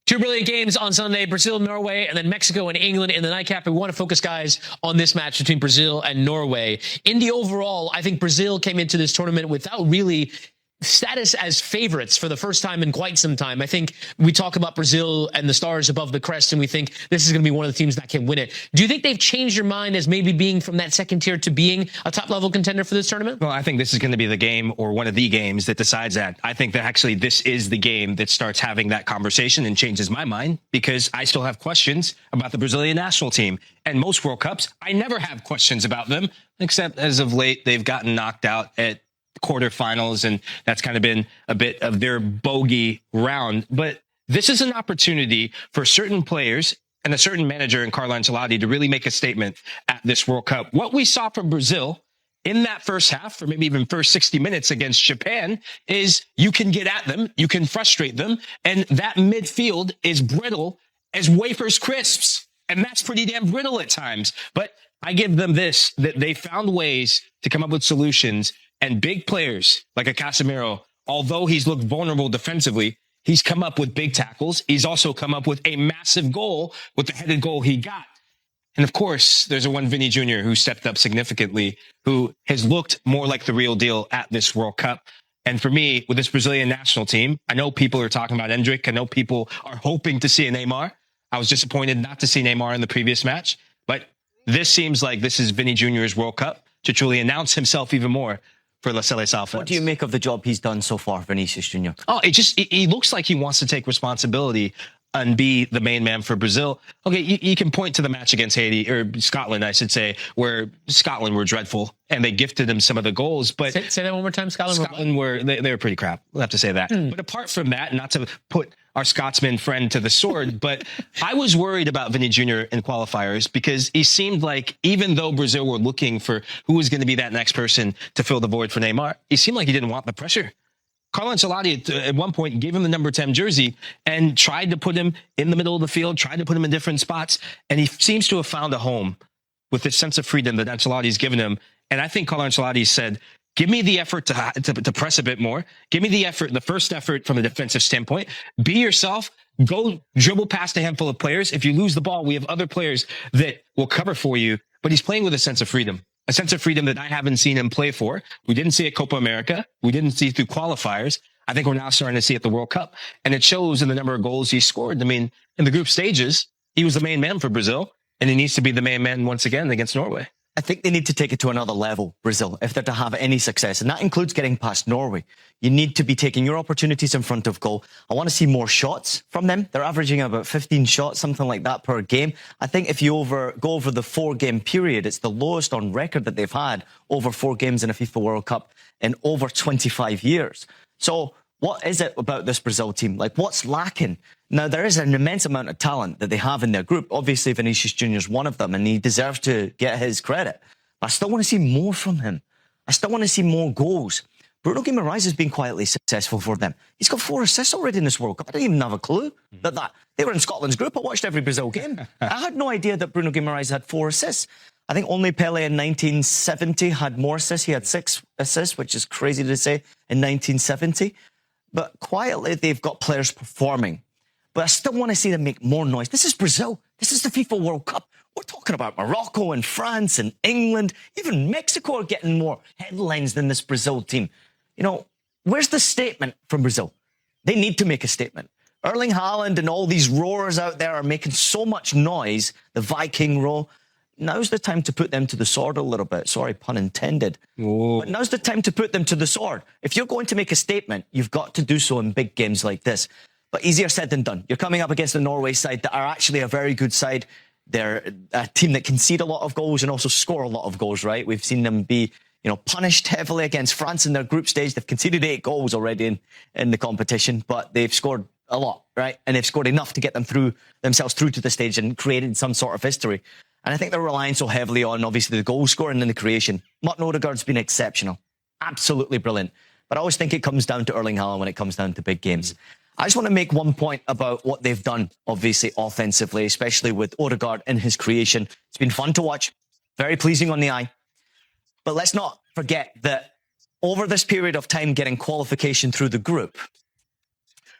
Two brilliant games on Sunday, Brazil, Norway, and then Mexico and England in the nightcap. We want to focus, guys, on this match between Brazil and Norway. In the overall, I think Brazil came into this tournament without really status as favorites for the first time in quite some time. I think we talk about Brazil and the stars above the crest, and we think this is going to be one of the teams that can win it. Do you think they've changed your mind as maybe being from that second tier to being a top-level contender for this tournament? Well, I think this is going to be the game, or one of the games, that decides that. I think that actually this is the game that starts having that conversation and changes my mind, because I still have questions about the Brazilian national team. And most World Cups, I never have questions about them, except as of late, they've gotten knocked out at quarterfinals, and that's kind of been a bit of their bogey round. But this is an opportunity for certain players and a certain manager in Carlo Ancelotti to really make a statement at this World Cup. What we saw from Brazil in that first half, or maybe even first 60 minutes against Japan, is you can get at them, you can frustrate them, and that midfield is brittle as Wafers Crisps. And that's pretty damn brittle at times. But I give them this, that they found ways to come up with solutions. And big players like a Casemiro, although he's looked vulnerable defensively, he's come up with big tackles. He's also come up with a massive goal with the headed goal he got. And of course, there's a one Vinny Jr. who stepped up significantly, who has looked more like the real deal at this World Cup. And for me, with this Brazilian national team, I know people are talking about Endrick. I know people are hoping to see a Neymar. I was disappointed not to see Neymar in the previous match, but this seems like this is Vinny Jr.'s World Cup to truly announce himself even more for La Seleção offense. What do you make of the job he's done so far, Vinicius Jr.? Oh, he looks like he wants to take responsibility and be the main man for Brazil. Okay, you can point to the match against Haiti, or Scotland, I should say, where Scotland were dreadful and they gifted him some of the goals. But say that one more time. Scotland were they were pretty crap. We'll have to say that. But apart from that, not to put our Scotsman friend to the sword, but I was worried about Vinny Jr. in qualifiers, because he seemed like, even though Brazil were looking for who was going to be that next person to fill the void for Neymar, he seemed like he didn't want the pressure. Carlo Ancelotti at one point gave him the number 10 jersey and tried to put him in the middle of the field, tried to put him in different spots. And he seems to have found a home with this sense of freedom that Ancelotti's given him. And I think Carlo Ancelotti said, give me the effort to press a bit more. Give me the effort, the first effort from a defensive standpoint. Be yourself. Go dribble past a handful of players. If you lose the ball, we have other players that will cover for you. But he's playing with a sense of freedom. A sense of freedom that I haven't seen him play for. We didn't see at Copa America. We didn't see through qualifiers. I think we're now starting to see at the World Cup. And it shows in the number of goals he scored. I mean, in the group stages, he was the main man for Brazil. And he needs to be the main man once again against Norway. I think they need to take it to another level, Brazil, if they're to have any success. And that includes getting past Norway. You need to be taking your opportunities in front of goal. I want to see more shots from them. They're averaging about 15 shots, something like that per game. I think if you go over the 4-game period, it's the lowest on record that they've had over 4 games in a FIFA World Cup in over 25 years. So what is it about this Brazil team? Like, what's lacking? Now, there is an immense amount of talent that they have in their group. Obviously, Vinicius Jr. is one of them, and he deserves to get his credit. But I still want to see more from him. I still want to see more goals. Bruno Guimaraes has been quietly successful for them. He's got 4 assists already in this World Cup. I didn't even have a clue that they were in Scotland's group. I watched every Brazil game. I had no idea that Bruno Guimaraes had 4 assists. I think only Pele in 1970 had more assists. He had 6 assists, which is crazy to say, in 1970. But quietly, they've got players performing. But I still want to see them make more noise. This is Brazil. This is the FIFA World Cup. We're talking about Morocco and France and England. Even Mexico are getting more headlines than this Brazil team. You know, where's the statement from Brazil? They need to make a statement. Erling Haaland and all these roars out there are making so much noise, the Viking roar. Now's the time to put them to the sword a little bit. Sorry, pun intended. Whoa. But now's the time to put them to the sword. If you're going to make a statement, you've got to do so in big games like this. But easier said than done. You're coming up against the Norway side that are actually a very good side. They're a team that concede a lot of goals and also score a lot of goals, right? We've seen them be, punished heavily against France in their group stage. They've conceded 8 goals already in the competition, but they've scored a lot, right? And they've scored enough to get themselves through to the stage and created some sort of history. And I think they're relying so heavily on, obviously, the goal scoring and the creation. Martin Odegaard's been exceptional. Absolutely brilliant. But I always think it comes down to Erling Haaland when it comes down to big games. I just want to make one point about what they've done, obviously, offensively, especially with Odegaard and his creation. It's been fun to watch, very pleasing on the eye. But let's not forget that over this period of time getting qualification through the group,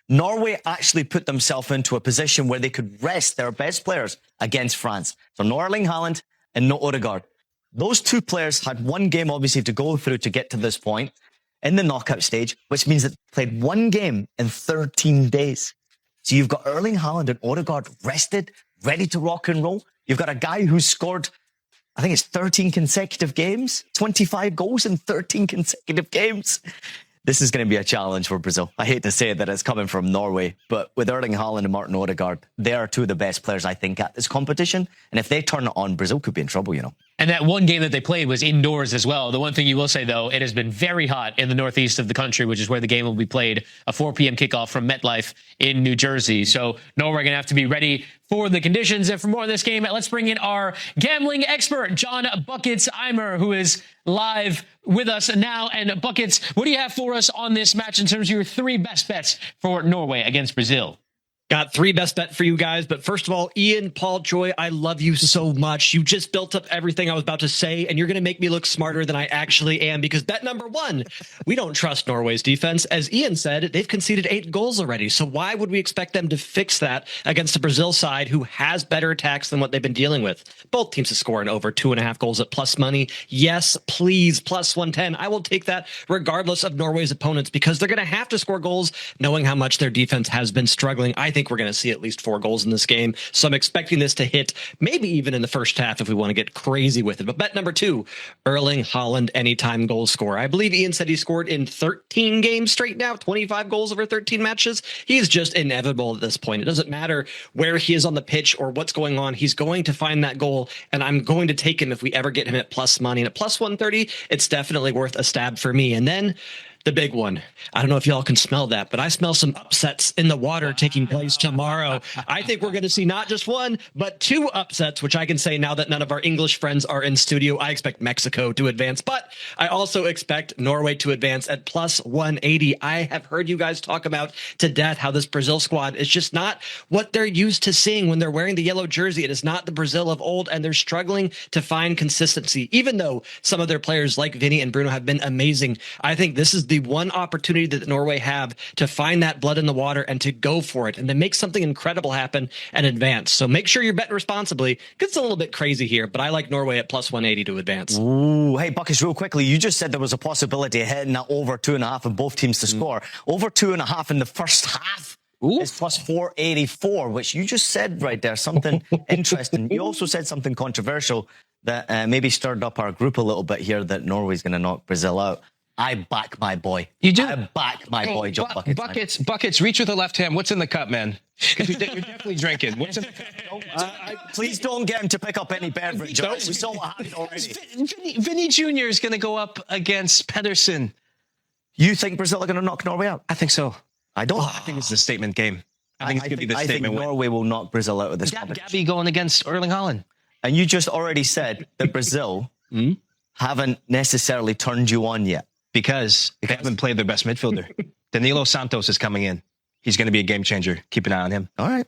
Norway actually put themselves into a position where they could rest their best players against France. So no Erling Haaland and no Odegaard. Those two players had one game, obviously, to go through to get to this point in the knockout stage, which means that they played one game in 13 days. So you've got Erling Haaland and Odegaard rested, ready to rock and roll. You've got a guy who's scored, I think it's 13 consecutive games, 25 goals in 13 consecutive games. This is going to be a challenge for Brazil. I hate to say that it's coming from Norway, but with Erling Haaland and Martin Odegaard, they are two of the best players, I think, at this competition. And if they turn it on, Brazil could be in trouble, you know. And that one game that they played was indoors as well. The one thing you will say, though, it has been very hot in the northeast of the country, which is where the game will be played, a 4 p.m. kickoff from MetLife in New Jersey. So Norway going to have to be ready for the conditions. And for more of this game, let's bring in our gambling expert, John Buckets Eimer, who is live with us now. And Buckets, what do you have for us on this match in terms of your 3 best bets for Norway against Brazil? Got 3 best bet for you guys. But first of all, Ian, Paul, Joy, I love you so much. You just built up everything I was about to say, and you're going to make me look smarter than I actually am, because bet number 1, we don't trust Norway's defense. As Ian said, they've conceded 8 goals already. So why would we expect them to fix that against the Brazil side, who has better attacks than what they've been dealing with? Both teams have scored over 2.5 goals at plus money. Yes, please, plus 110. I will take that regardless of Norway's opponents, because they're going to have to score goals knowing how much their defense has been struggling. I think we're going to see at least 4 goals in this game. So I'm expecting this to hit maybe even in the first half if we want to get crazy with it. But bet number 2, Erling Haaland anytime goal scorer. I believe Ian said he scored in 13 games straight now, 25 goals over 13 matches. He's just inevitable at this point. It doesn't matter where he is on the pitch or what's going on. He's going to find that goal, and I'm going to take him if we ever get him at plus money. And at plus 130, it's definitely worth a stab for me. And then the big one. I don't know if y'all can smell that, but I smell some upsets in the water taking place tomorrow. I think we're going to see not just 1, but 2 upsets, which I can say now that none of our English friends are in studio. I expect Mexico to advance, but I also expect Norway to advance at plus 180. I have heard you guys talk about to death how this Brazil squad is just not what they're used to seeing when they're wearing the yellow jersey. It is not the Brazil of old, and they're struggling to find consistency. Even though some of their players like Vinny and Bruno have been amazing, I think this is the one opportunity that Norway have to find that blood in the water and to go for it and to make something incredible happen and advance. So make sure you're betting responsibly. It gets a little bit crazy here, but I like Norway at plus 180 to advance. Ooh, hey, Buckets, real quickly, you just said there was a possibility of hitting that over 2.5 and both teams to score. Over 2.5 in the first half. Ooh. It's plus 484, which you just said right there, something interesting. You also said something controversial that maybe stirred up our group a little bit here, that Norway's going to knock Brazil out. I back my boy. You do? I back my boy, John Buckets. Buckets, reach with the left hand. What's in the cup, man? Because you're definitely drinking. What's in the cup? Please don't get him to pick up any beverage. We saw what happened already. Vinny Jr. is going to go up against Pedersen. You think Brazil are going to knock Norway out? I think so. I don't. I think it's a statement game. I think it's going to be the statement win. Norway will knock Brazil out of this competition. Gabby going against Erling Haaland. And you just already said that Brazil haven't necessarily turned you on yet. Because they haven't played their best midfielder. Danilo Santos is coming in. He's going to be a game changer. Keep an eye on him. All right.